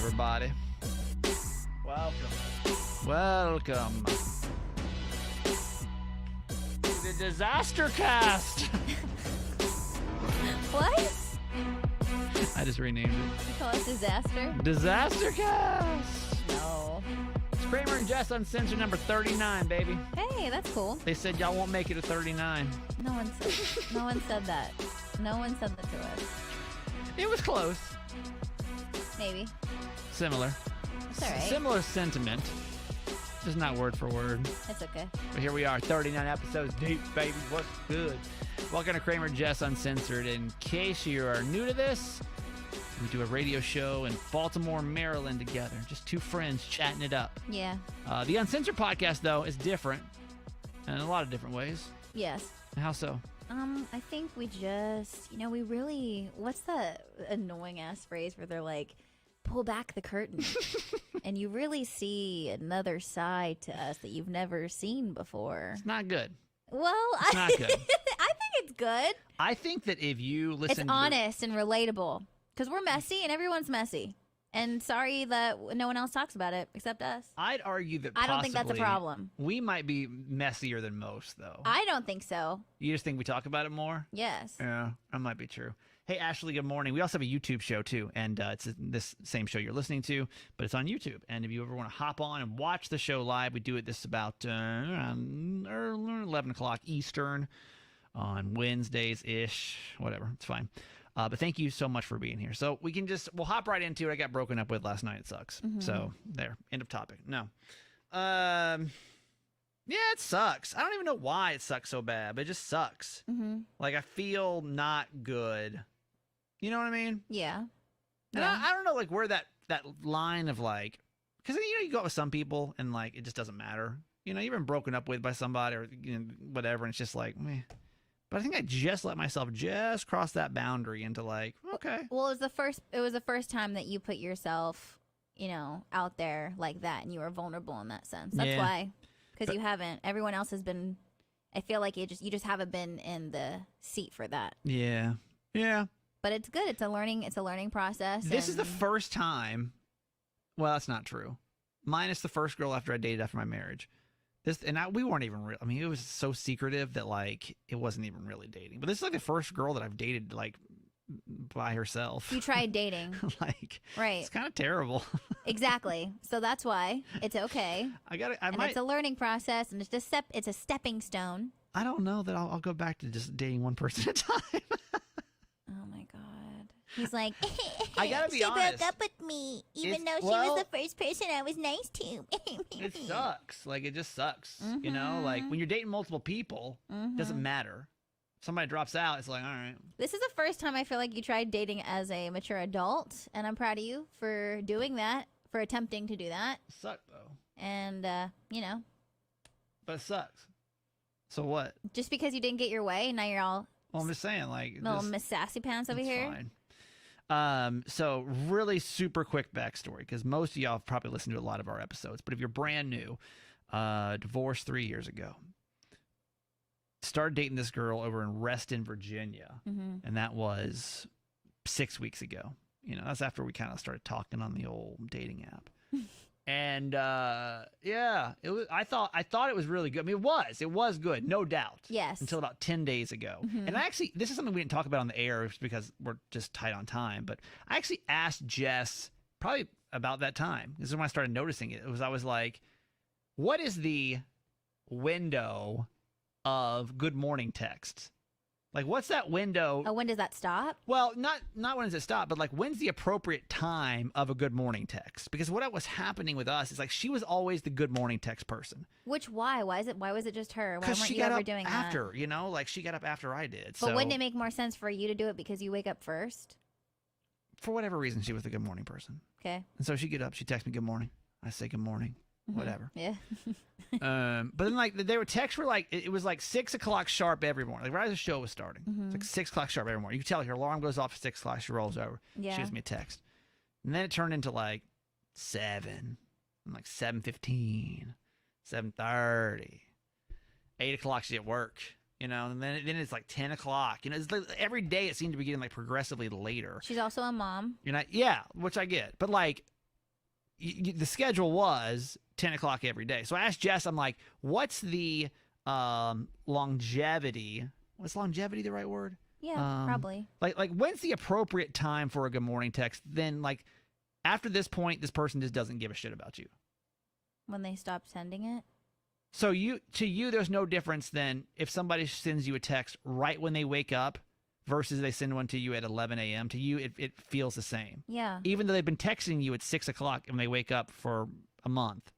everybody. Welcome to the Disaster Cast. What? I just renamed it. You call it disaster? Disaster Cast. No. It's Kramer and Jess Uncensored number 39, baby. Hey, that's cool. They said y'all won't make it to 39. No one said that. No one said that to us. It was close. Maybe. Similar. It's all right. Similar sentiment. Just not word for word. It's okay. But here we are, 39 episodes deep, baby. What's good? Welcome to Kramer and Jess Uncensored. In case you are new to this, we do a radio show in Baltimore, Maryland together. Just two friends chatting it up. Yeah. The Uncensored podcast, though, is different in a lot of different ways. Yes. How so? I think we just, we really, what's that annoying ass phrase where they're like, pull back the curtain and you really see another side to us that you've never seen before. It's not good. Well, It's not good. I think it's good. I think that if you listen It's honest and relatable because we're messy and everyone's messy. And sorry that no one else talks about it except us. I'd argue that I don't think that's a problem. We might be messier than most, though. I don't think so. You just think we talk about it more? Yes. Yeah, that might be true. Hey, Ashley, good morning. We also have a YouTube show, too, and it's this same show you're listening to, but it's on YouTube. And if you ever want to hop on and watch the show live, we do it about around 11 o'clock Eastern on Wednesdays-ish, whatever. It's fine. But thank you so much for being here. So we'll hop right into it. I got broken up with last night. It sucks. Mm-hmm. So there, end of topic. No. Yeah, it sucks. I don't even know why it sucks so bad, but it just sucks. Mm-hmm. Like, I feel not good. You know what I mean? Yeah. And I don't know, like, where that line of, like, because, you go out with some people and, like, it just doesn't matter. You've been broken up with by somebody or whatever, and it's just like, meh. But I think I just let myself just cross that boundary into, like, okay. Well, it was the first time that you put yourself, out there like that, and you were vulnerable in that sense. That's why, because you haven't. Everyone else has been. I feel like you just haven't been in the seat for that. Yeah. Yeah. But it's good. It's a learning process. This is the first time. Well, that's not true. Minus the first girl after I dated after my marriage. We weren't even real. I mean, it was so secretive that, like, it wasn't even really dating. But this is, like, the first girl that I've dated, like, by herself. You tried dating. Like, right. It's kind of terrible. Exactly. So that's why it's okay. It's a learning process, and it's a stepping stone. I don't know that I'll go back to just dating one person at a time. Oh, my God. He's like, I gotta be honest. She broke up with me, even though she was the first person I was nice to. It sucks. Like, it just sucks. Mm-hmm. Like, when you're dating multiple people, it doesn't matter. If somebody drops out, it's like, all right. This is the first time I feel like you tried dating as a mature adult, and I'm proud of you for doing that, for attempting to do that. It sucked, though. And, But it sucks. So what? Just because you didn't get your way, now you're all... Well, I'm just saying, like... Little Miss Sassy Pants over here. Fine. So really super quick backstory, because most of y'all have probably listened to a lot of our episodes, but if you're brand new, divorced 3 years ago, started dating this girl over in Reston, Virginia, and that was 6 weeks ago. That's after we kind of started talking on the old dating app. And it was. I thought it was really good. I mean, it was good, no doubt. Yes. Until about 10 days ago, and this is something we didn't talk about on the air because we're just tight on time. But I actually asked Jess probably about that time. This is when I started noticing it. I was like, "What is the window of good morning texts? Like, what's that window? Oh, when does that stop? Well, not when does it stop, but like, when's the appropriate time of a good morning text? Because what was happening with us is, like, she was always the good morning text person. Why was it just her? Why weren't she you got ever up doing after, that? like, she got up after I did. But wouldn't it make more sense for you to do it because you wake up first? For whatever reason, she was the good morning person. Okay. And so she'd get up, she'd text me good morning. I say good morning. Whatever. Yeah. But then, like, they were texts were like, it was like 6 o'clock sharp every morning. Like, right as the show was starting. It's like 6 o'clock sharp every morning. You can tell her alarm goes off at 6 o'clock. She rolls over. Yeah. She gives me a text. And then it turned into like 7, and like 7:15, 7:30, 8 o'clock. She's at work. And then it's like 10 o'clock. It's like every day it seemed to be getting like progressively later. She's also a mom. Yeah, which I get. But like, the schedule was 10 o'clock every day. So I asked Jess, I'm like, what's the longevity? Was longevity the right word? Yeah, probably. Like when's the appropriate time for a good morning text? Then like after this point, this person just doesn't give a shit about you. When they stop sending it? So to you, there's no difference than if somebody sends you a text right when they wake up versus they send one to you at 11 a.m. To you, it feels the same. Yeah. Even though they've been texting you at 6 o'clock and they wake up for a month,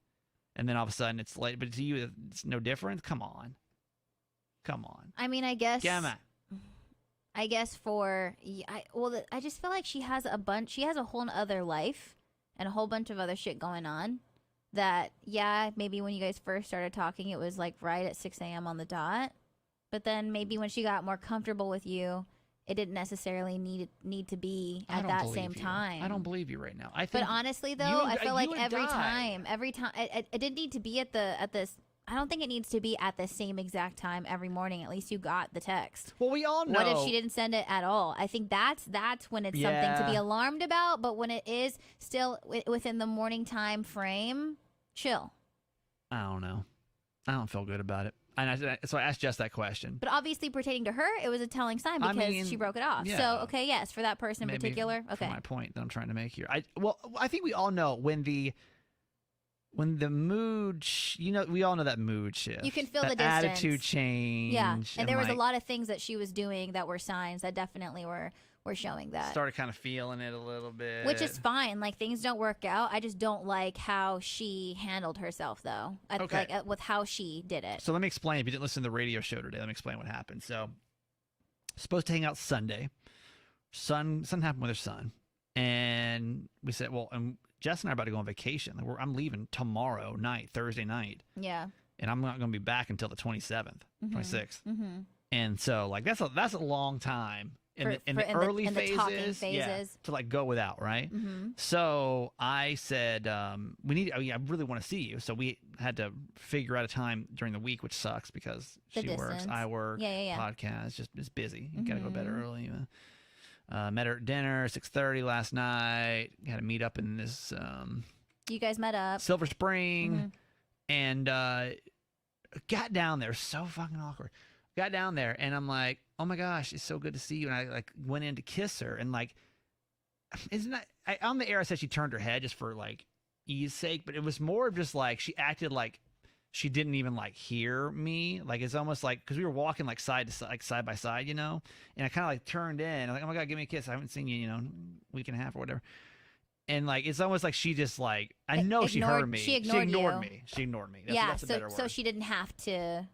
and then all of a sudden it's late. But to you, it's no different. Come on. I mean, I guess. Come on. I guess I just feel like she has a whole other life and a whole bunch of other shit going on that, yeah, maybe when you guys first started talking, it was like right at 6 a.m. on the dot. But then maybe when she got more comfortable with you, it didn't necessarily need to be at that same time. I don't believe you right now. I think. But honestly, though, I feel like every time, it didn't need to be at this. I don't think it needs to be at the same exact time every morning. At least you got the text. Well, we all know. What if she didn't send it at all? I think that's when it's something to be alarmed about. But when it is still within the morning time frame, chill. I don't know. I don't feel good about it. And so I asked Jess that question. But obviously, pertaining to her, it was a telling sign because she broke it off. Yeah. So, okay, yes, for that person in particular. Okay. For my point that I'm trying to make here. I think we all know when the mood, we all know that mood shift. You can feel the distance. distance. Attitude change. Yeah, and there was a lot of things that she was doing that were signs that definitely were showing that. Started kind of feeling it a little bit. Which is fine. Like, things don't work out. I just don't like how she handled herself, though. With how she did it. So let me explain. If you didn't listen to the radio show today, let me explain what happened. So, supposed to hang out Sunday. Something happened with her son. And we said, well, and Jess and I are about to go on vacation. I'm leaving tomorrow night, Thursday night. Yeah. And I'm not going to be back until the 27th, 26th. Mm-hmm. And so, like, that's a long time. In the early phases, to like go without, right? Mm-hmm. So I said, I really want to see you. So we had to figure out a time during the week, which sucks because she works, I work, podcast, it's busy. You gotta go to bed early. Met her at dinner, 6:30 last night. Had to meet up in this. You guys met up Silver Spring, and got down there. So fucking awkward. Got down there, and I'm like, oh my gosh, it's so good to see you. And I like went in to kiss her, and like, isn't that on the air? I said she turned her head just for like ease sake, but it was more of just like she acted like she didn't even like hear me. Like, it's almost like because we were walking like side to side, like side by side, and I kind of like turned in. I'm like, oh my god, give me a kiss. I haven't seen you, week and a half or whatever. And like, it's almost like she just like, I know she heard me. She ignored me. She ignored me. That's a better word. So she didn't have to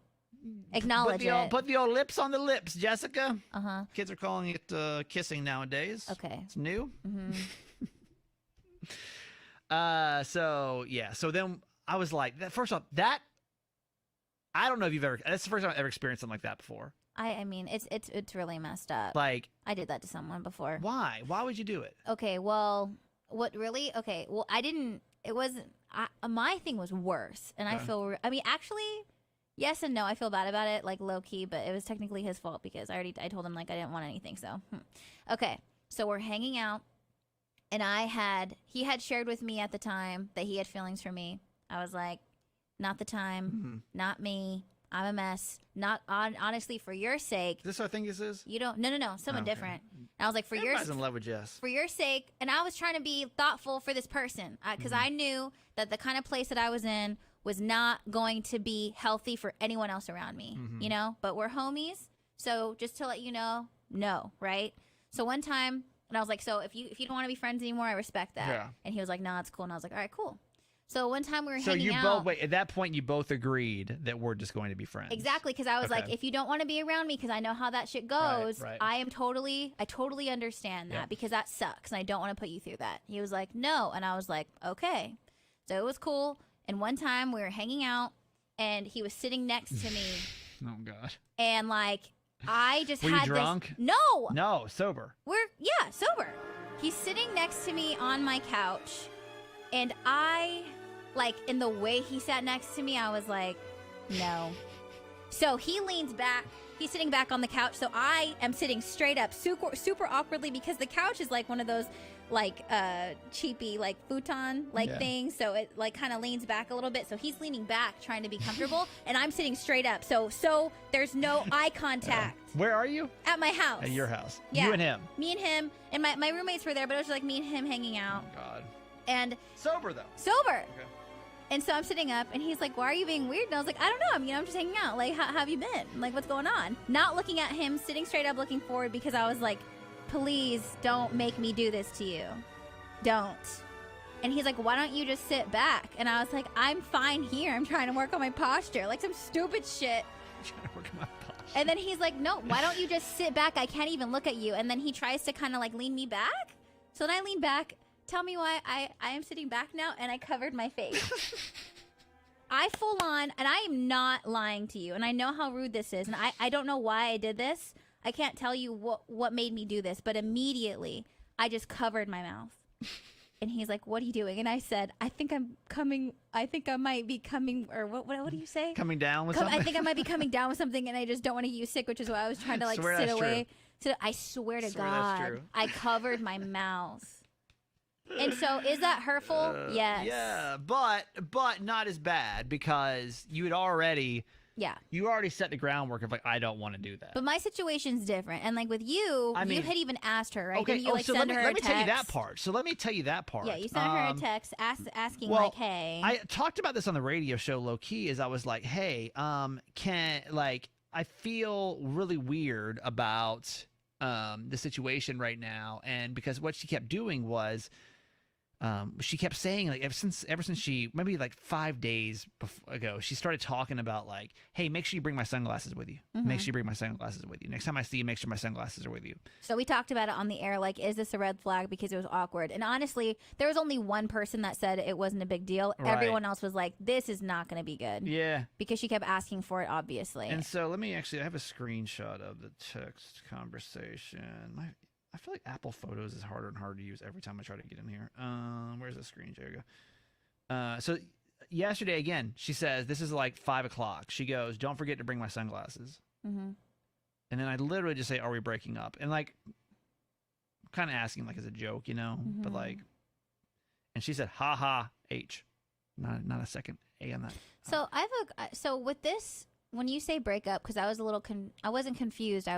acknowledge it. Put the old lips on the lips, Jessica. Uh-huh. Kids are calling it kissing nowadays. Okay. It's new. Mm-hmm. So then I was like, first off, that I don't know if you've ever. That's the first time I've ever experienced something like that before. I mean, it's really messed up. Like, I did that to someone before. Why? Why would you do it? Okay. Well, what really? Okay. Well, I didn't. It wasn't. My thing was worse, and I feel. I mean, actually. Yes and no. I feel bad about it, like low key, but it was technically his fault because I told him like I didn't want anything. So, okay. So we're hanging out, and he had shared with me at the time that he had feelings for me. I was like, not the time, not me. I'm a mess. Not honestly, for your sake. Is this what I think this is? You don't. No. Someone different. And I was like, Everybody's in love with Jess. For your sake, and I was trying to be thoughtful for this person because I knew that the kind of place that I was in was not going to be healthy for anyone else around me, but we're homies. So just to let you know, no, right? So one time, and I was like, so if you don't want to be friends anymore, I respect that. Yeah. And he was like, no, it's cool. And I was like, all right, cool. So one time we were hanging out. At that point, you both agreed that we're just going to be friends. Exactly, because I was like, if you don't want to be around me, because I know how that shit goes, right. I totally understand that because that sucks, and I don't want to put you through that. He was like, no, and I was like, okay. So it was cool. And one time we were hanging out, and he was sitting next to me. Oh God. And like, I just were had you drunk? No, sober. Sober. He's sitting next to me on my couch, and I, like, in the way he sat next to me, I was like, no. So he leans back. He's sitting back on the couch, so I am sitting straight up, super awkwardly, because the couch is like one of those cheapy like futon thing, so it like kind of leans back a little bit, so he's leaning back trying to be comfortable and I'm sitting straight up, so there's no eye contact. Where are you? At my house. At your house. Yeah. You and him. Me and him, and my roommates were there, but it was just like me and him hanging out. Oh God. And sober though. Sober. Okay. And so I'm sitting up, and he's like, "Why are you being weird?" And I was like, "I don't know. I'm just hanging out. Like, how have you been? Like, what's going on?" Not looking at him, sitting straight up, looking forward, because I was like, "Please don't make me do this to you. Don't." And he's like, "Why don't you just sit back?" And I was like, "I'm fine here. I'm trying to work on my posture." Like some stupid shit. I'm trying to work on my posture. And then he's like, "No, why don't you just sit back? I can't even look at you." And then he tries to kind of like lean me back. So then I lean back. Tell me why I am sitting back now, and I covered my face. I full on, and I am not lying to you, and I know how rude this is, and I don't know why I did this. I can't tell you what made me do this, but immediately I just covered my mouth. And he's like, "What are you doing?" And I said, I think I might be coming, or what do you say? Coming down with something? I think I might be coming down with something, and I just don't want to get you sick, which is why I was trying to like sit away. So I swear to God, I covered my mouth. And so, is that hurtful? Yes. Yeah, but not as bad, because you already set the groundwork of like, I don't want to do that. But my situation's different, and like with you, you had even asked her, right? Okay. Didn't you so let me tell you that part. So let me tell you that part. Yeah, you sent her a text asking like, "Hey." I talked about this on the radio show low key. Is I was like, "Hey, I feel really weird about the situation right now," and because what she kept doing was. She kept saying, like, ever since she, maybe like 5 days ago, she started talking about like, "Hey, make sure you bring my sunglasses with you. Mm-hmm. Make sure you bring my sunglasses with you. Next time I see you, make sure my sunglasses are with you." So we talked about it on the air, like, is this a red flag? Because it was awkward. And honestly, there was only one person that said it wasn't a big deal. Right. Everyone else was like, this is not going to be good. Yeah. Because she kept asking for it, obviously. And so I have a screenshot of the text conversation. I feel like Apple Photos is harder and harder to use every time I try to get in here. Where's the screen? There you go. So yesterday, again, she says, this is like 5 o'clock. She goes, "Don't forget to bring my sunglasses." Mm-hmm. And then I literally just say, "Are we breaking up?" And like, kind of asking like as a joke, you know? Mm-hmm. But like, and she said, "Ha ha, H." Not a second A on that. So so with this, when you say break up, because I was I wasn't confused.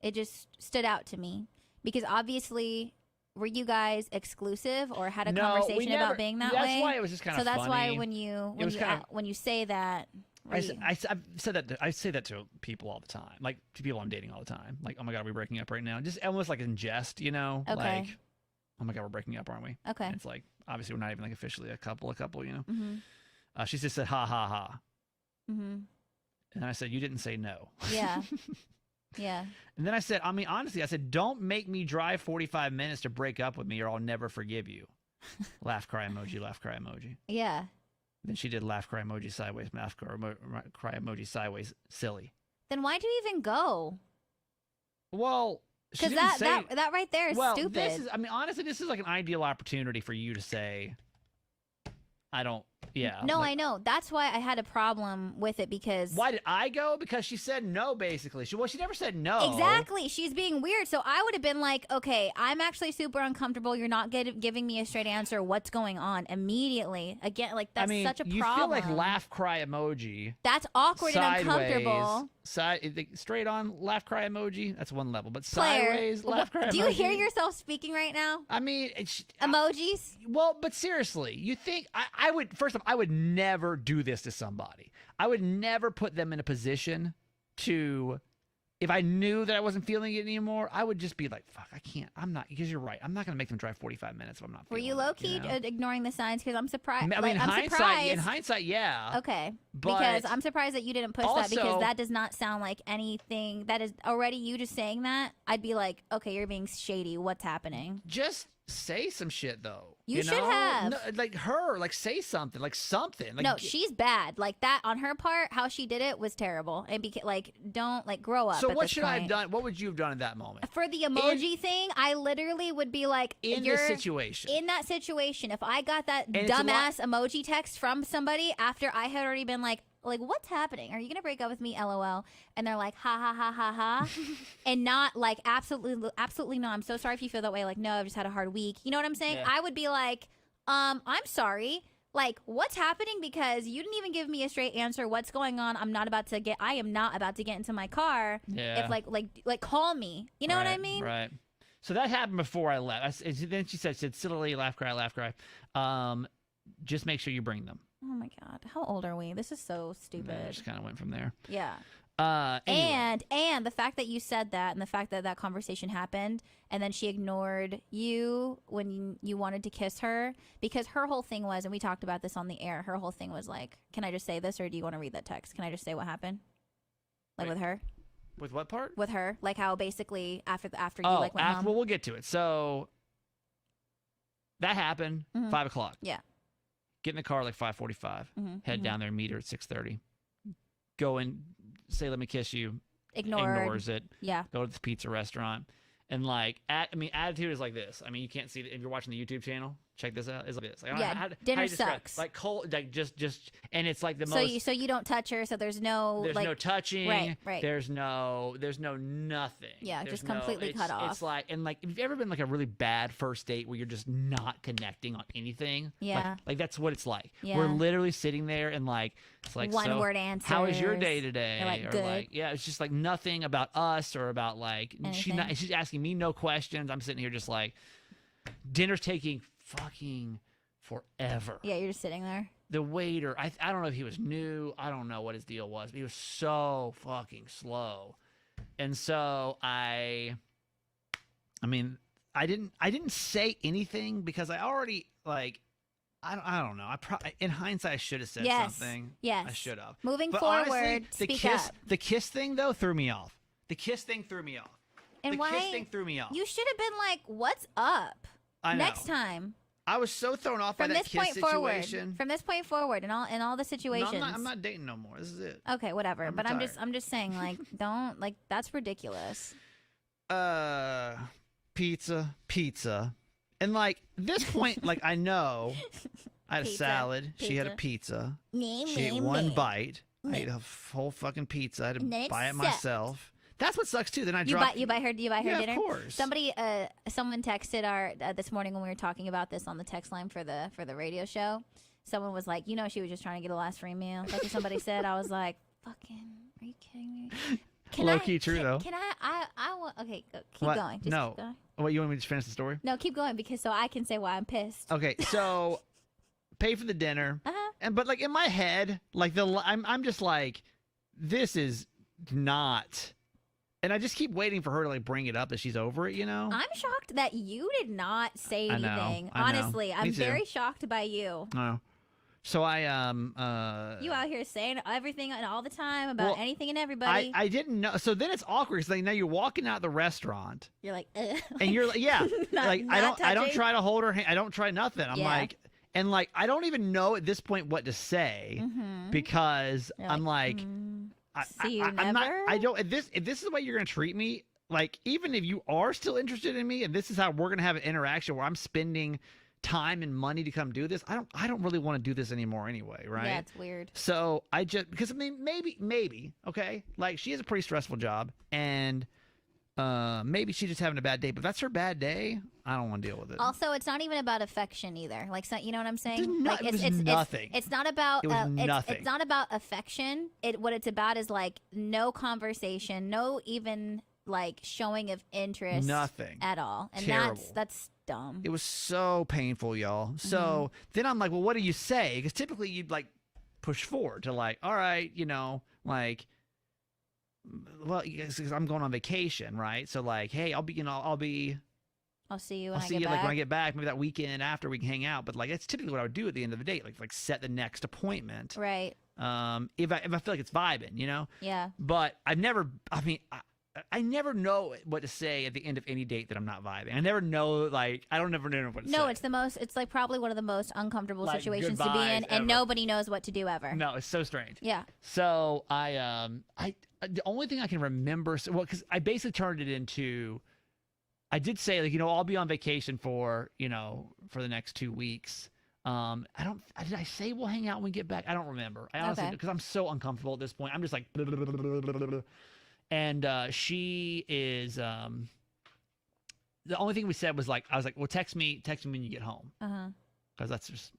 It just stood out to me, because obviously, were you guys exclusive or had a conversation about being that way? That's why it was just kind of funny. So that's why when you say that, I say that to people all the time, like to people I'm dating all the time. Like, "Oh my God, are we breaking up right now?" Just almost like in jest, you know? Okay. Like, "Oh my God, we're breaking up, aren't we?" Okay. And it's like, obviously we're not even like officially a couple, you know? Mm-hmm. She just said, "Ha ha ha." Mm-hmm. And I said, "You didn't say no." Yeah. Yeah. And then I said, honestly, I said, "Don't make me drive 45 minutes to break up with me, or I'll never forgive you." Laugh, cry emoji, laugh, cry emoji. Yeah. Then she did laugh, cry emoji, sideways, laugh, cry emoji, sideways, silly. Then why'd you even go? Well, because that right there is stupid. This is, honestly, this is like an ideal opportunity for you to say, "I don't." Yeah. No, I know. That's why I had a problem with it, because... Why did I go? Because she said no, basically. She never said no. Exactly. She's being weird. So I would have been like, "Okay, I'm actually super uncomfortable. You're not giving me a straight answer. What's going on?" Immediately. Again, like, that's such a problem. You feel like laugh, cry emoji. That's awkward sideways, and uncomfortable. Straight on laugh, cry emoji. That's one level. But Claire, sideways, laugh, cry emoji. Do you hear yourself speaking right now? Emojis? Well, but seriously, you think I would, first off, I would never do this to somebody. I would never put them in a position to, if I knew that I wasn't feeling it anymore, I would just be like, "Fuck, I can't. I'm not," because you're right. I'm not going to make them drive 45 minutes if I'm not feeling it. Were you low-key ignoring the signs? Because I'm surprised. In hindsight, yeah. Okay. But because I'm surprised that you didn't push that, because that does not sound like anything. That is already, you just saying that, I'd be like, "Okay, you're being shady. What's happening?" Just say some shit, though. You should have. No, say something. Like, something. Like, no, she's bad. Like, that on her part, how she did it was terrible. And don't grow up. So what should I have done? What would you have done in that moment? For the emoji thing, I literally would be like, in that situation, if I got that dumbass emoji text from somebody after I had already been like, Like, what's happening? Are you gonna break up with me? LOL. And they're like, ha ha ha ha ha, and not like absolutely no. I'm so sorry if you feel that way. Like, no, I've just had a hard week. You know what I'm saying? Yeah. I would be like, I'm sorry. Like, what's happening? Because you didn't even give me a straight answer. What's going on? I am not about to get into my car. Yeah. If like call me. You know what I mean? Right. So that happened before I left. Then she said, silly, laugh, cry, laugh, cry. Just make sure you bring them. Oh my God. How old are we? This is so stupid. And I just kind of went from there. Yeah. Anyway. And the fact that you said that, and the fact that that conversation happened, and then she ignored you when you wanted to kiss her, because her whole thing was, and we talked about this on the air, her whole thing was like, can I just say this, or do you want to read that text? Can I just say what happened? Like, Wait. with her? With what part? With her. Like, how basically after you went home. Well, we'll get to it. So that happened 5 o'clock. Yeah. Get in the car like 5:45. Head down there, meet her at 6:30. Go in, say, let me kiss you. Ignores it. Yeah. Go to the pizza restaurant. And like, attitude is like this. I mean, you can't see it if you're watching the YouTube channel. Check this out. It's like this. Like, yeah, dinner sucks. Like cold, like just, and it's like the most. So you don't touch her. So there's no. There's no touching. Right. There's no nothing. Yeah, there's just completely cut off. It's like, and like, have you ever been like a really bad first date where you're just not connecting on anything? Yeah. Like that's what it's like. Yeah. We're literally sitting there and like, it's like one word answers. How was your day today? You're like, or good. like, yeah, it's just like nothing about us or about like she's asking me no questions. I'm sitting here just like, dinner's taking fucking forever. Yeah, you're just sitting there. The waiter, I don't know if he was new. I don't know what his deal was, but he was so fucking slow. And so I didn't say anything because I already like I don't know. In hindsight, I should have said something. Yes, I should have. Moving but forward, honestly, speak up. The kiss thing though threw me off. The kiss thing threw me off. And the why? kiss thing threw me off. You should have been like, "What's up?" I know. Next time. I was so thrown off by that kiss situation. From this point forward, in all the situations. No, I'm not dating no more. This is it. Okay, whatever. I'm but retired. I'm just saying, like, don't like that's ridiculous. Pizza. And like this point, like I know I had a salad. She had a pizza. She ate one bite. I ate a whole fucking pizza. I had to buy it myself. That's what sucks too. Then you buy her dinner. Of course. Someone texted our this morning when we were talking about this on the text line for the radio show. Someone was like, she was just trying to get a last free meal. That's what somebody said. I was like, fucking, are you kidding me? Low key true though. Can I want? Okay, keep going. Just no. Keep going. What, you want me to finish the story? No, keep going because so I can say why I'm pissed. Okay, so pay for the dinner, but like in my head, like I'm just like, this is not. And I just keep waiting for her to like bring it up that she's over it, I'm shocked that you did not say anything. I know. Honestly, I'm very shocked by you. Oh. So I you out here saying everything and all the time about anything and everybody. I didn't know. So then it's awkward because like now you're walking out the restaurant. You're like, and you're like, yeah, like I don't try to hold her hand. I don't try nothing. I'm like, and like I don't even know at this point what to say because I'm like. See you I'm never? not. I don't. If this is the way you're gonna treat me, like even if you are still interested in me, and this is how we're gonna have an interaction where I'm spending time and money to come do this, I don't really want to do this anymore anyway, right? Yeah, it's weird. So I just because I mean maybe okay, like she has a pretty stressful job and. Maybe she's just having a bad day, but if that's her bad day, I don't want to deal with it. Also, it's not even about affection either. Like, so, you know what I'm saying? It's nothing. It's not about. It was nothing. It's not about affection. What it's about is like no conversation, no even like showing of interest, nothing at all, and terrible. That's dumb. It was so painful, y'all. So then I'm like, well, what do you say? Because typically you'd like push forward to like, all right, like. Well, because I'm going on vacation, right? So like, hey, I'll see you like when I get back, maybe that weekend after we can hang out. But like, that's typically what I would do at the end of the date, like set the next appointment. Right. If I feel like it's vibing, Yeah. But I never know what to say at the end of any date that I'm not vibing. I never know, like, I don't never know what to say. No, it's like probably one of the most uncomfortable situations to be in, and ever. Nobody knows what to do ever. No, it's so strange. Yeah. So I the only thing I can remember, because I basically turned it into, I did say like, I'll be on vacation for the next 2 weeks. Did I say we'll hang out when we get back? I don't remember. I honestly, Okay. because I'm so uncomfortable at this point. I'm just like, and she is. The only thing we said was like, I was like, well, text me when you get home, because that's just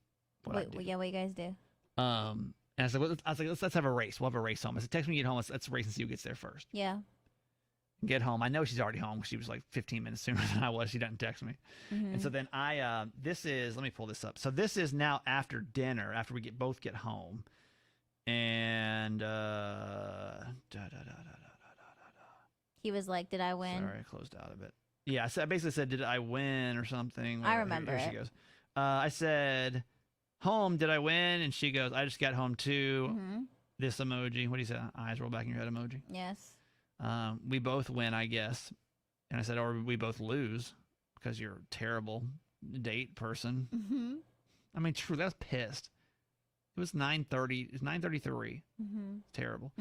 what I do. Yeah, what you guys do? And I was like, let's have a race. We'll have a race home. I said, text me when you get home. Let's race and see who gets there first. Yeah. Get home. I know she's already home. She was like 15 minutes sooner than I was. She doesn't text me. And so then this is, let me pull this up. So this is now after dinner, after we both get home. And, he was like, did I win? Sorry, I closed out a bit. Yeah, I basically said, did I win or something? I remember Here she goes. I said, home, did I win? And she goes, I just got home too. This emoji. What do you say? Eyes roll back in your head emoji. Yes. We both win, I guess. And I said, or we both lose because you're a terrible date person. I mean, true. I was pissed. It was 9:30. It's 9:33. Terrible.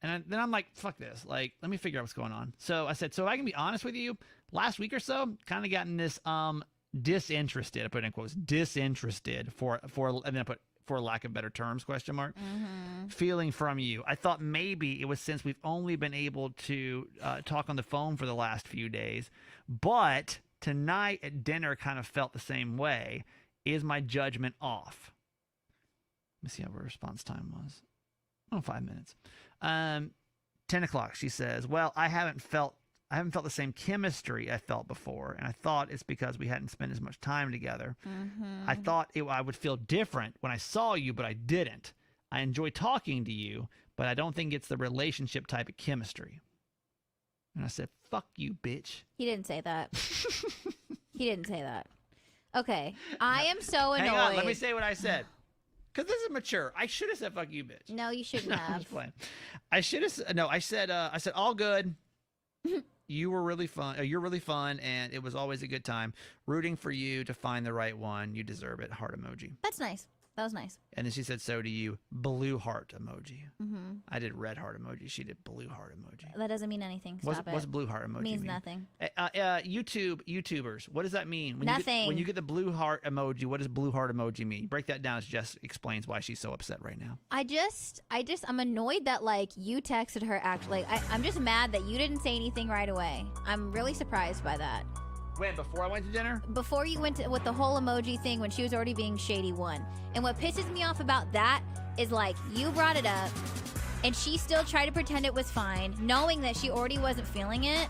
And then I'm like, fuck this. Like, let me figure out what's going on. So I said, so if I can be honest with you, last week or so, kind of gotten this disinterested. I put in quotes, disinterested and then I put for lack of better terms, question mark, feeling from you. I thought maybe it was since we've only been able to talk on the phone for the last few days, but tonight at dinner kind of felt the same way. Is my judgment off? Let me see how her response time was. 5 minutes. 10 o'clock, she says, well, I haven't felt the same chemistry I felt before, and I thought it's because we hadn't spent as much time together. I thought I would feel different when I saw you, but I didn't. I enjoy talking to you, but I don't think it's the relationship type of chemistry. And I said, fuck you, bitch. He didn't say that. He didn't say that. Okay. I am so annoyed. Hang on, let me say what I said. Because this is mature. I should have said, fuck you, bitch. No, you shouldn't I'm have. just playing. I should have, no, I said, all good. You were really fun. You're really fun, and it was always a good time. Rooting for you to find the right one. You deserve it. Heart emoji. That's nice. That was nice. And then she said, so do you. Blue heart emoji. I did red heart emoji. She did blue heart emoji. That doesn't mean anything. Stop it. What's blue heart emoji means mean? nothing. YouTubers, what does that mean? Nothing. When you get the blue heart emoji, what does blue heart emoji mean? Break that down as Jess explains why she's so upset right now. I'm annoyed that, like, you texted her actually. I'm just mad that you didn't say anything right away. I'm really surprised by that. When? Before I went to dinner? Before you went to, with the whole emoji thing, when she was already being shady one. And what pisses me off about that is, like, you brought it up, and she still tried to pretend it was fine, knowing that she already wasn't feeling it.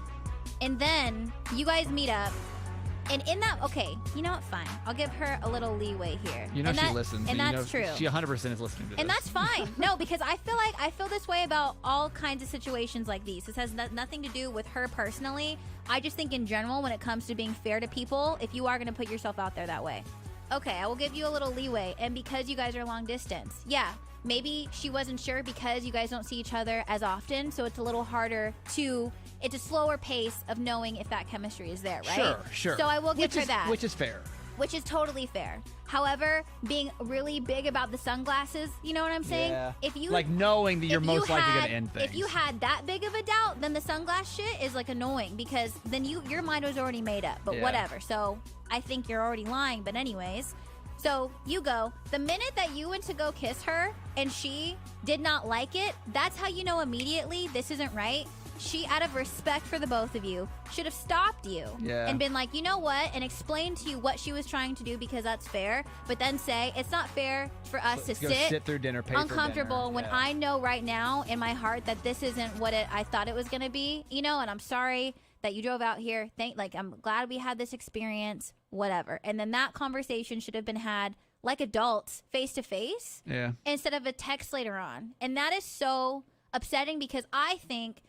And then you guys meet up, and in that, okay, you know what, fine. I'll give her a little leeway here. You know she listens. And that's true. She 100% is listening to this. And that's fine. No, because I feel this way about all kinds of situations like these. This has nothing to do with her personally. I just think in general, when it comes to being fair to people, if you are going to put yourself out there that way. Okay, I will give you a little leeway. And because you guys are long distance, yeah, maybe she wasn't sure because you guys don't see each other as often. So it's a little harder it's a slower pace of knowing if that chemistry is there, right? Sure. So I will give her that. Which is fair. Which is totally fair. However, being really big about the sunglasses, you know what I'm saying? Yeah. If you like knowing that you're most likely going to end things. If you had that big of a doubt, then the sunglass shit is like annoying because then your mind was already made up. But whatever. So I think you're already lying. But anyways, so you go. The minute that you went to go kiss her and she did not like it, that's how you know immediately this isn't right. She, out of respect for the both of you, should have stopped you and been like, you know what, and explained to you what she was trying to do because that's fair, but then say, it's not fair for us to sit through dinner, pay uncomfortable for dinner. when I know right now in my heart that this isn't what I thought it was going to be, you know, and I'm sorry that you drove out here. I'm glad we had this experience, whatever. And then that conversation should have been had like adults, face to face, instead of a text later on. And that is so upsetting because I think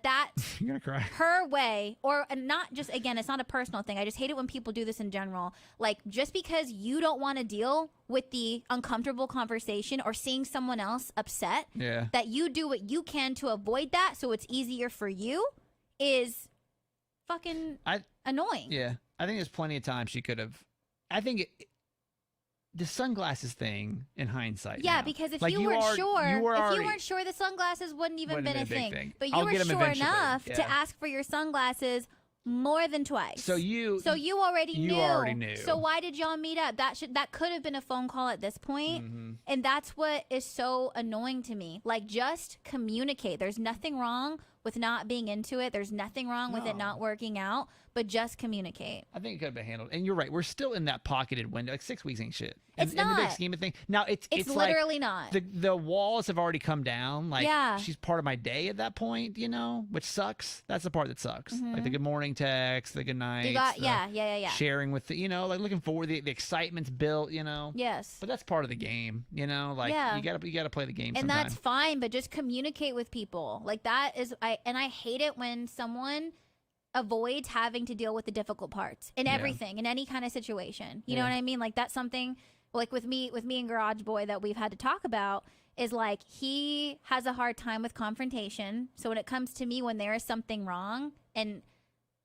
that's You're gonna cry. her way, or not just, again, it's not a personal thing. I just hate it when people do this in general. Like, just because you don't want to deal with the uncomfortable conversation or seeing someone else upset, that you do what you can to avoid that so it's easier for you is fucking annoying. Yeah. I think there's plenty of time she could have. I think the sunglasses thing in hindsight. Yeah, now. because if like you weren't sure, the sunglasses wouldn't even been a thing. But you were sure enough to ask for your sunglasses More than twice. So you already knew. You already knew. So why did y'all meet up? That could have been a phone call at this point. Mm-hmm. And that's what is so annoying to me. Like, just communicate. There's nothing wrong with not being into it. There's nothing wrong with it not working out, but just communicate. I think it could have been handled. And you're right. We're still in that pocketed window. Like 6 weeks ain't shit. It's in not. the big scheme of things. Now it's literally like not. The walls have already come down. Like Yeah. she's part of my day at that point, you know, which sucks. That's the part that sucks. Mm-hmm. Like the good morning text, the good night. Yeah. Sharing with the, you know, like looking forward. The excitement's built, you know. Yes. But that's part of the game, you know. Like you gotta play the game. And sometime. that's fine, but just communicate with people. Like that is I hate it when someone avoids having to deal with the difficult parts in everything, in any kind of situation. You know what I mean? Like that's something like with me and Garage Boy that we've had to talk about is like he has a hard time with confrontation. So when it comes to me, when there is something wrong and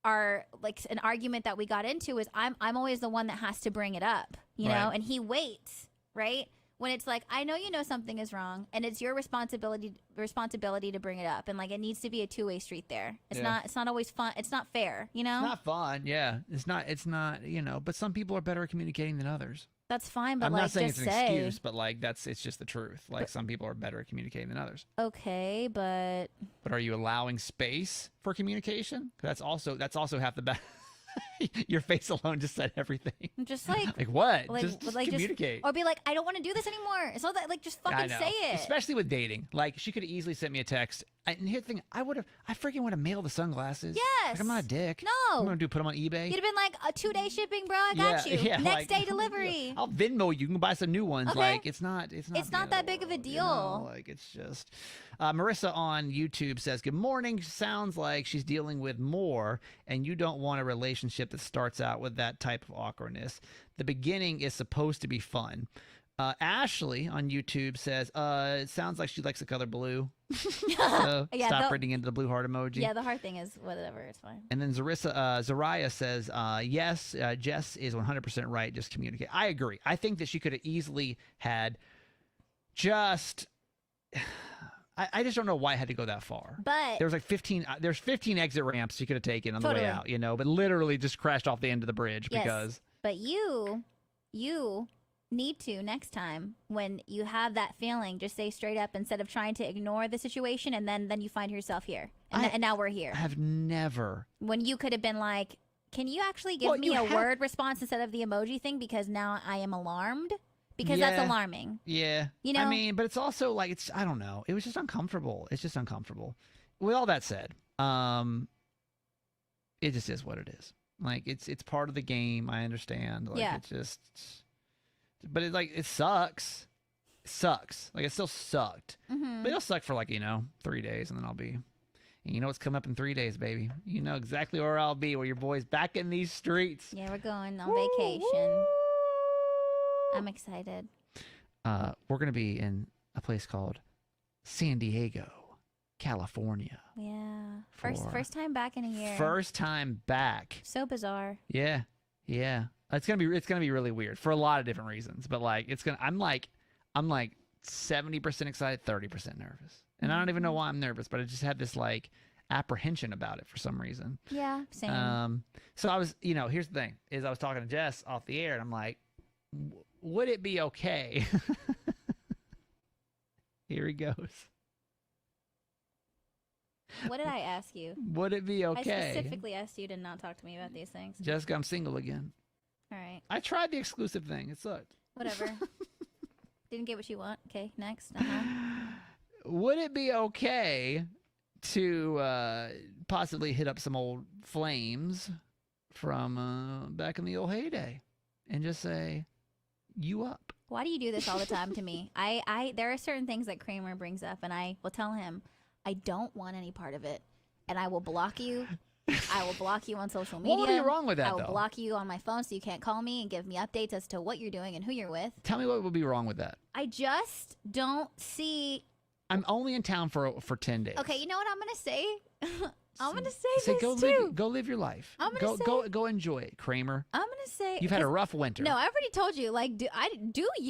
our like an argument that we got into is I'm always the one that has to bring it up, you know, and he waits, right? When it's like, I know you know something is wrong and it's your responsibility to bring it up. And like, it needs to be a two-way street there. It's not always fun. It's not fair, you know? It's not fun. Yeah. It's not, you know, but some people are better at communicating than others. That's fine. But I'm like, not saying just it's an say, excuse, but like, it's just the truth. Like some people are better at communicating than others. Okay. But are you allowing space for communication? That's also half the battle. Your face alone just said everything. I'm just like, like what? Like, just communicate. Or be like, I don't want to do this anymore. It's not that, like, just fucking say it. Especially with dating. Like, she could have easily sent me a text. And here's the thing, I freaking would have mailed the sunglasses. Yes. Like, I'm not a dick. No. I'm going to put them on eBay. You'd have been like, a 2-day shipping, bro. I got you. Yeah, Next day delivery. I'll Venmo you. You can buy some new ones. Okay. Like, it's not that big of a deal. You know, like, it's just. Marissa on YouTube says, good morning. Sounds like she's dealing with more, and you don't want a relationship that starts out with that type of awkwardness. The beginning is supposed to be fun. Ashley on YouTube says, it sounds like she likes the color blue. So stop reading into the blue heart emoji. Yeah, the heart thing is whatever. It's fine. And then Zariah says, yes, Jess is 100% right. Just communicate. I agree. I think that she could have easily had just... I just don't know why I had to go that far. But there was like 15 exit ramps she could have taken on the way out, you know, but literally just crashed off the end of the bridge because... But you need to, next time, when you have that feeling, just say straight up instead of trying to ignore the situation, and then you find yourself here. And now we're here. I have never... When you could have been like, can you actually give me a word response instead of the emoji thing because now I am alarmed? Because that's alarming. Yeah. You know? I mean, but it's also like, I don't know. It was just uncomfortable. It's just uncomfortable. With all that said, it just is what it is. Like, it's part of the game. I understand. Like, it just... But it sucks. It sucks. Like, it still sucked. Mm-hmm. But it'll suck for 3 days, and then I'll be... And you know what's coming up in 3 days, baby. You know exactly where I'll be, where your boy's back in these streets. Yeah, we're going on vacation. I'm excited. We're going to be in a place called San Diego, California. Yeah. First time back in a year. First time back. So bizarre. Yeah. Yeah. It's gonna be really weird for a lot of different reasons. But I'm like 70% excited, 30% nervous. And I don't even know why I'm nervous, but I just had this apprehension about it for some reason. Yeah, same. So I was, here's the thing, is I was talking to Jess off the air and I'm like, would it be okay? Here he goes. What did I ask you? Would it be okay? I specifically asked you to not talk to me about these things. Jessica, I'm single again. All right. I tried the exclusive thing. It sucked. Whatever. Didn't get what you want. Okay, next. Would it be okay to possibly hit up some old flames from back in the old heyday and just say, you up? Why do you do this all the time to me? There are certain things that Kramer brings up, and I will tell him, I don't want any part of it, and I will block you. I will block you on social media. What would be wrong with that, I will block you on my phone so you can't call me and give me updates as to what you're doing and who you're with. Tell me what would be wrong with that. I just don't see... I'm only in town for 10 days. Okay, you know what I'm going to say? I'm going to say this too. Go live your life. I'm going to say... Go enjoy it, Kramer. I'm going to say... You've had a rough winter. No, I already told you.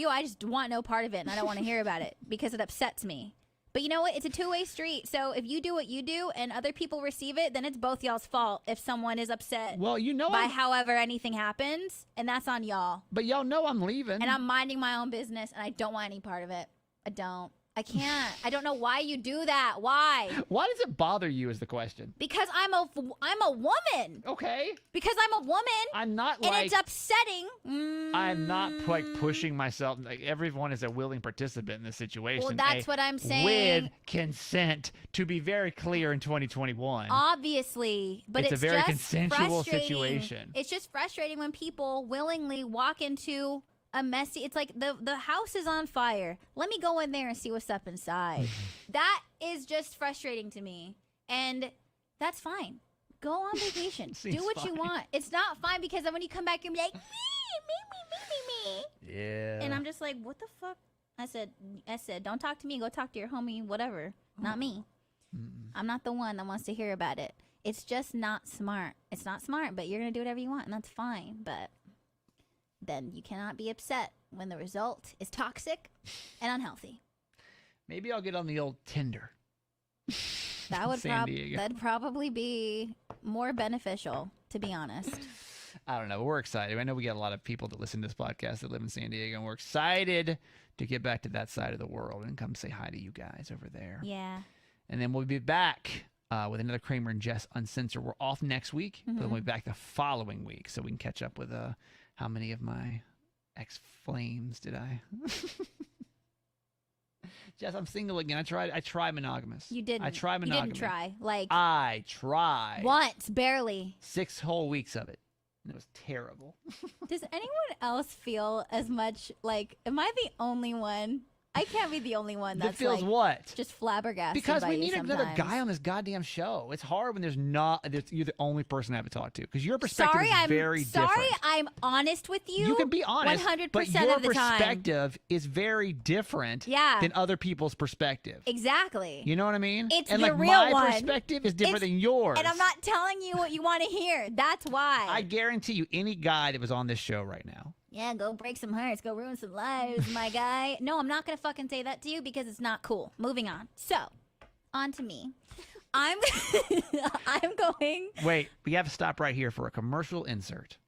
I just want no part of it, and I don't want to hear about it because it upsets me. But you know what? It's a two-way street. So if you do what you do and other people receive it, then it's both y'all's fault if someone is upset Well, you know, by however anything happens, and that's on y'all. But y'all know I'm leaving. And I'm minding my own business, and I don't want any part of it. I don't. I can't. I don't know why you do that. Why? Why does it bother you is the question. Because I'm a woman. Okay. Because I'm a woman. I'm not and like... it's upsetting. I'm not like pushing myself. Like everyone is a willing participant in this situation. Well, that's what I'm saying. With consent, to be very clear in 2021. Obviously. But it's a very just consensual frustrating. situation. It's just frustrating when people willingly walk into a messy, it's like the house is on fire. Let me go in there and see what's up inside. That is just frustrating to me. And that's fine. Go on vacation. Do what you want. It's not fine because then when you come back, you're like, me. Yeah. And I'm just like, what the fuck? I said, don't talk to me. Go talk to your homie, whatever. Not me. I'm not the one that wants to hear about it. It's just not smart. It's not smart, but you're going to do whatever you want, and that's fine. But then you cannot be upset when the result is toxic and unhealthy. Maybe I'll get on the old Tinder. That would that'd probably be more beneficial, to be honest. I don't know. But we're excited. I know we get a lot of people that listen to this podcast that live in San Diego, and we're excited to get back to that side of the world and come say hi to you guys over there. Yeah. And then we'll be back with another Kramer and Jess Uncensored. We're off next week, but we'll be back the following week so we can catch up with how many of my ex-flames did I? Jess, I'm single again. I tried monogamous. You didn't. I tried monogamy. You didn't try. Like I tried. Once, barely. 6 whole weeks of it. And it was terrible. Does anyone else feel as much like, am I the only one? I can't be the only one that's that feels like, what? just flabbergasted Because by we you need another sometimes. guy on this goddamn show. It's hard when you're the only person I have to talk to. Because your perspective is very different. Sorry, I'm honest with you. You can be honest, 100% but your of the time. perspective is very different than other people's perspective. Exactly. You know what I mean? It's and the like real my one. perspective is different than yours. And I'm not telling you what you want to hear. That's why. I guarantee you, any guy that was on this show right now. Yeah, go break some hearts. Go ruin some lives, my guy. No, I'm not going to fucking say that to you because it's not cool. Moving on. So, on to me. I'm going. Wait, we have to stop right here for a commercial insert.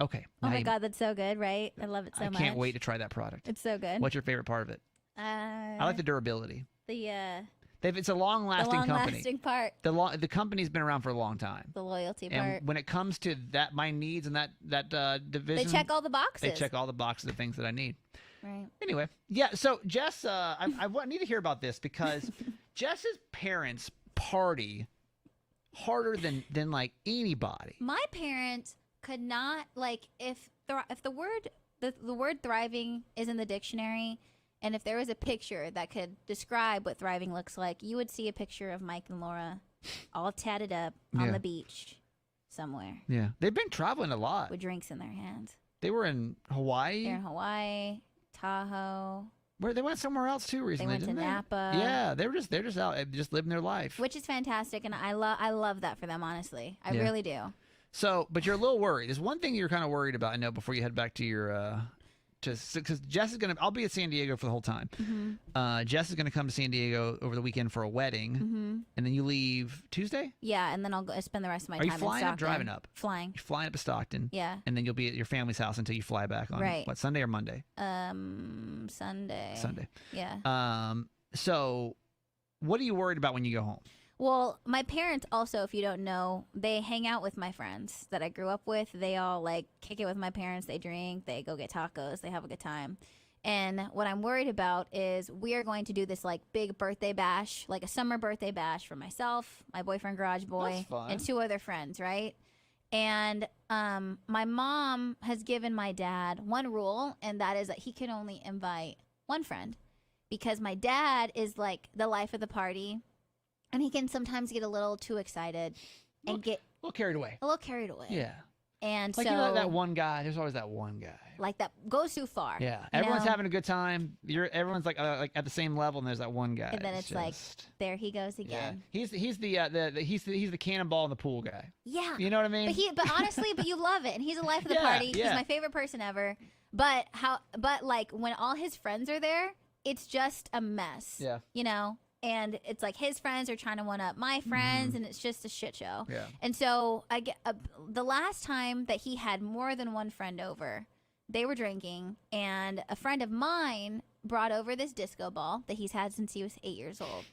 Okay. Oh my God, that's so good, right? I love it so much. I can't wait to try that product. It's so good. What's your favorite part of it? I like the durability. It's a long-lasting company. The long-lasting part. The company's been around for a long time. The loyalty and part. When it comes to my needs and that division, they check all the boxes. They check all the boxes of things that I need. Right. Anyway, yeah. So Jess, I need to hear about this because Jess's parents party harder than like anybody. My parents could not if the word thriving is in the dictionary. And if there was a picture that could describe what thriving looks like, you would see a picture of Mike and Laura all tatted up on the beach somewhere. Yeah. They've been traveling a lot. With drinks in their hands. They were in Hawaii. They're in Hawaii, Tahoe. Where they went somewhere else too recently, They went to Napa. Yeah, they're just out, just living their life. Which is fantastic, and I love that for them, honestly. I really do. So, but you're a little worried. There's one thing you're kind of worried about, I know, before you head back to your... because Jess is I'll be at San Diego for the whole time. Jess is gonna come to San Diego over the weekend for a wedding, and then you leave Tuesday. Yeah, and then I'll go spend the rest of my time in Stockton. Are you flying or driving up? Flying. You're flying up to Stockton. Yeah. And then you'll be at your family's house until you fly back on what, Sunday or Monday? Sunday. Sunday. Yeah. So, what are you worried about when you go home? Well, my parents also, if you don't know, they hang out with my friends that I grew up with. They all kick it with my parents. They drink, they go get tacos, they have a good time. And what I'm worried about is we are going to do this big birthday bash, like a summer birthday bash for myself, my boyfriend Garage Boy, and 2 other friends, right? And my mom has given my dad one rule, and that is that he can only invite one friend because my dad is the life of the party. And he can sometimes get a little too excited and get a little carried away. Yeah. And so, that one guy. There's always that one guy. That goes too far. Yeah. Everyone's having a good time. Everyone's at the same level, and there's that one guy. And then it's there he goes again. Yeah. He's the cannonball in the pool guy. Yeah. You know what I mean? But honestly, you love it, and he's the life of the party. Yeah. He's my favorite person ever. But when all his friends are there, it's just a mess. Yeah. You know? And it's like his friends are trying to one up my friends, and it's just a shit show. Yeah. And so I get the last time that he had more than one friend over, they were drinking, and a friend of mine brought over this disco ball that he's had since he was 8 years old.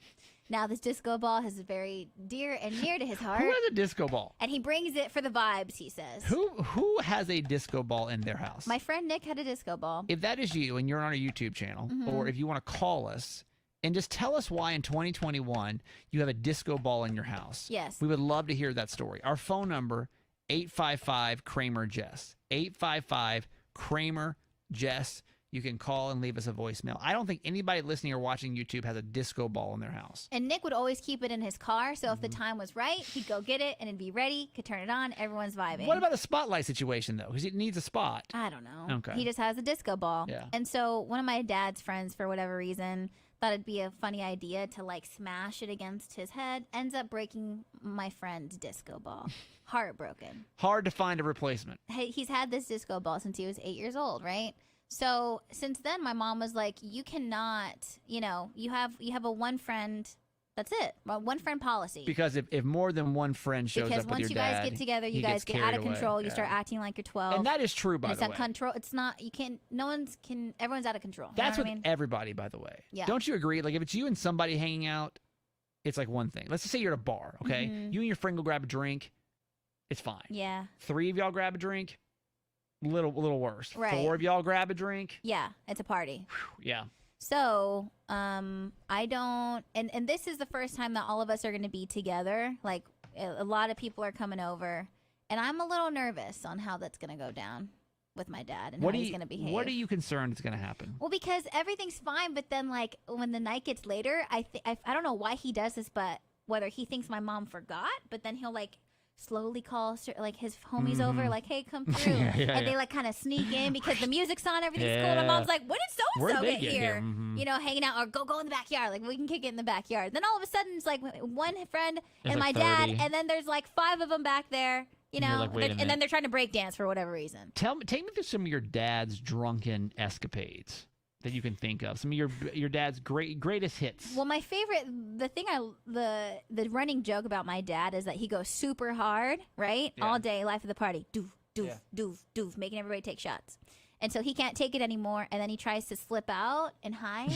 Now, this disco ball is very dear and near to his heart. Who has a disco ball? And he brings it for the vibes, he says. Who has a disco ball in their house? My friend Nick had a disco ball. If that is you and you're on our YouTube channel, or if you want to call us and just tell us why in 2021 you have a disco ball in your house. Yes. We would love to hear that story. Our phone number, 855-KRAMER-JESS. 855-KRAMER-JESS. You can call and leave us a voicemail. I don't think anybody listening or watching YouTube has a disco ball in their house. And Nick would always keep it in his car, so if the time was right, he'd go get it and it'd be ready, could turn it on, everyone's vibing. What about the spotlight situation, though? Because it needs a spot. I don't know. Okay. He just has a disco ball. Yeah. And so one of my dad's friends, for whatever reason, thought it'd be a funny idea to like smash it against his head, ends up breaking my friend's disco ball. Heartbroken. Hard to find a replacement. He's had this disco ball since he was 8 years old, right? So since then, my mom was like, you cannot, you know, you have a one friend, that's it, a one friend policy. Because if more than one friend shows Because up with once your you dad, guys get together, he you guys gets get out carried of control. away. You start acting like you're 12. And that is true, by it's the not way. control. It's not, you can't, everyone's out of control. That's you know with what I mean? everybody, by the way. Yeah. Don't you agree? Like, if it's you and somebody hanging out, it's like one thing. Let's just say you're at a bar, okay? Mhm. You and your friend go grab a drink, it's fine. Yeah. 3 of y'all grab a drink, little worse. Right. 4 of y'all grab a drink, Yeah. It's a party. yeah. So, I don't, and this is the first time that all of us are going to be together. Like, a lot of people are coming over, and I'm a little nervous on how that's going to go down with my dad and how he's going to behave. What are you concerned is going to happen? Well, because everything's fine, but then, like, when the night gets later, I don't know why he does this, but whether he thinks my mom forgot, but then he'll, like, slowly call like his homies over, like, hey, come through. And they like kind of sneak in because the music's on, everything's cool. And mom's like, when did so-and-so Where'd they get get here? here? You know, hanging out, or go in the backyard. Like, we can kick it in the backyard. Then all of a sudden it's like one friend There's and my like dad, 30. and then there's like 5 of them back there, you And you're know, like, wait a and then minute. they're trying to break dance for whatever reason. Take me through some of your dad's drunken escapades that you can think of. Some of your dad's greatest hits. Well, my favorite, the running joke about my dad is that he goes super hard, right? Yeah. All day, life of the party, doof, doof, Yeah. doof, doof, making everybody take shots. And so he can't take it anymore, and then he tries to slip out and hide,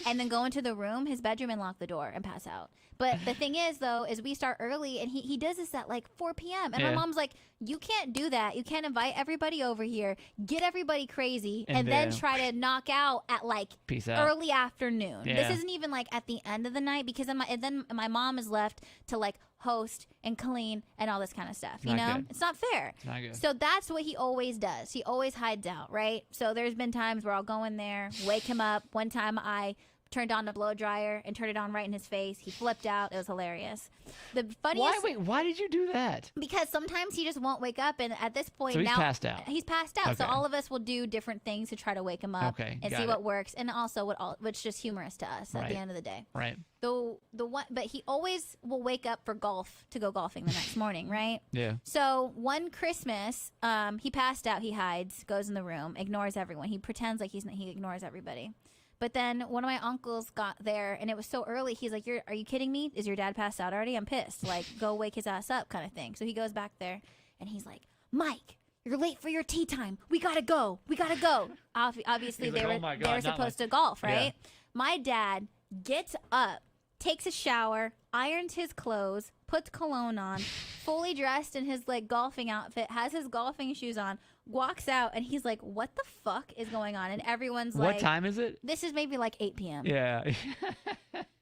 and then go into the room, his bedroom, and lock the door and pass out. But the thing is, though, is we start early, and he does this at like 4 p.m. And my Yeah. mom's like, you can't do that. You can't invite everybody over here, get everybody crazy, And and then then try to knock out at like Peace out. early afternoon. Yeah. This isn't even like at the end of the night, because then my mom is left to like host and clean and all this kind of stuff. You Not know, good. it's not fair. It's not good. So that's what he always does. He always hides out, right? So there's been times where I'll go in there, wake him up. One time I turned on the blow dryer and turned it on right in his face. He flipped out. It was hilarious. The funniest, Why did you do that? because sometimes he just won't wake up, and at this point So he's now passed out. He's passed out. So Okay. all of us will do different things to try to wake him up Okay, and got see it. what works, and also what's just humorous to us at Right. the end of the day. Right. The one, but he always will wake up for golf to go golfing the next morning, right? Yeah. So one Christmas, he passed out. He hides, goes in the room, ignores everyone. He pretends like he ignores everybody. But then one of my uncles got there, and it was so early. He's like, are you kidding me? Is your dad passed out already? I'm pissed. Like, go wake his ass up, kind of thing. So he goes back there, and he's like, Mike, you're late for your tea time. We gotta go. We gotta go. Obviously, He's they like, were "Oh my they God, were not supposed my-" to golf, Yeah. right? My dad gets up, takes a shower, irons his clothes, puts cologne on, fully dressed in his like golfing outfit, has his golfing shoes on, walks out, and he's like, what the fuck is going on? And everyone's What like, time is it? this is maybe like 8 p.m. Yeah.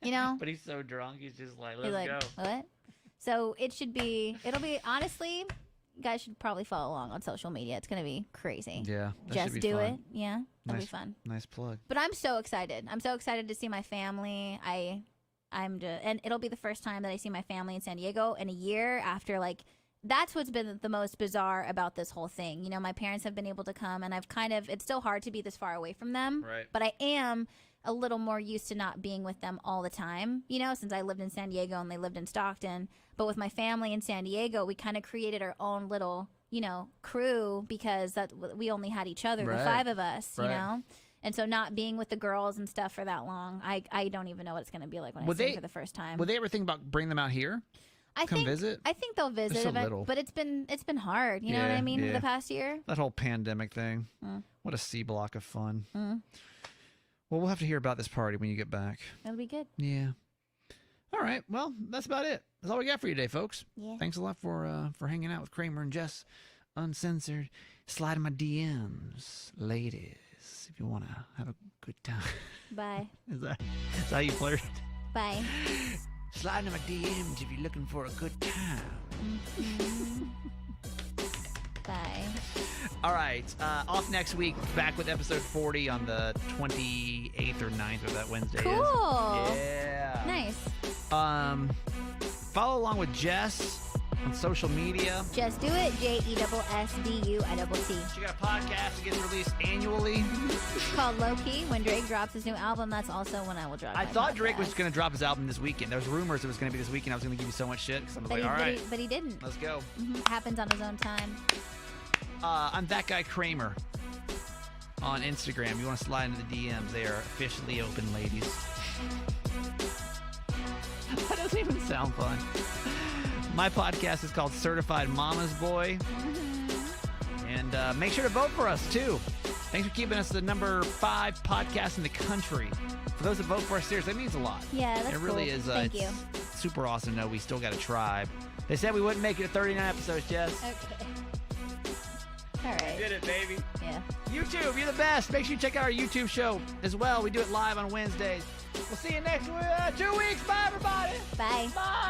You know? But he's so drunk, he's just like, He's let's like, go. what? So it'll be, honestly, you guys should probably follow along on social media. It's going to be crazy. Yeah. Just do it. Yeah. It'll be Nice. fun. Nice plug. But I'm so excited. I'm so excited to see my family. And it'll be the first time that I see my family in San Diego in a year after, like, that's what's been the most bizarre about this whole thing. You know, my parents have been able to come, and it's still hard to be this far away from them. Right. But I am a little more used to not being with them all the time, you know, since I lived in San Diego and they lived in Stockton. But with my family in San Diego, we kind of created our own little, you know, crew, because we only had each other, Right. the 5 of us, you Right. know. And so not being with the girls and stuff for that long, I don't even know what it's going to be like when I see them for the first time. Would they ever think about bringing them out here? Come visit? I think they'll visit, so little. But it's been hard. You know what I mean? For the past year. That whole pandemic thing. What a C block of fun. Well, we'll have to hear about this party when you get back. It'll be good. Yeah. All right. Well, that's about it. That's all we got for you today, folks. Yeah. Thanks a lot for hanging out with Kramer and Jess. Uncensored. Slide in my DMs, ladies, if you want to have a good time. Bye. Is that how you flirt? Bye. Slide into my DMs if you're looking for a good time. Bye. All right. Off next week. Back with episode 40 on the 28th or 9th, or that Wednesday cool. is. Yeah. Nice. Follow along with Jess on social media. Just do it. JESSDUITT. She got a podcast that gets released annually. It's called Low Key. When Drake drops his new album, that's also when I will drop. I thought Drake was going to drop his album this weekend. There was rumors it was going to be this weekend. I was going to give you so much shit. I was like, all right. But he didn't. Let's go. Happens on his own time. I'm that guy Kramer on Instagram. You want to slide into the DMs. They are officially open, ladies. That doesn't even sound fun. My podcast is called Certified Mama's Boy. And make sure to vote for us, too. Thanks for keeping us the number 5 podcast in the country. For those that vote for us, seriously, that means a lot. Yeah, that's It really cool. is. Thank you. Super awesome to know we still got a tribe. They said we wouldn't make it to 39 episodes, Jess. Okay. All right. Did it, baby. Yeah. YouTube, you're the best. Make sure you check out our YouTube show as well. We do it live on Wednesdays. We'll see you next 2 weeks. Bye, everybody. Bye. Bye.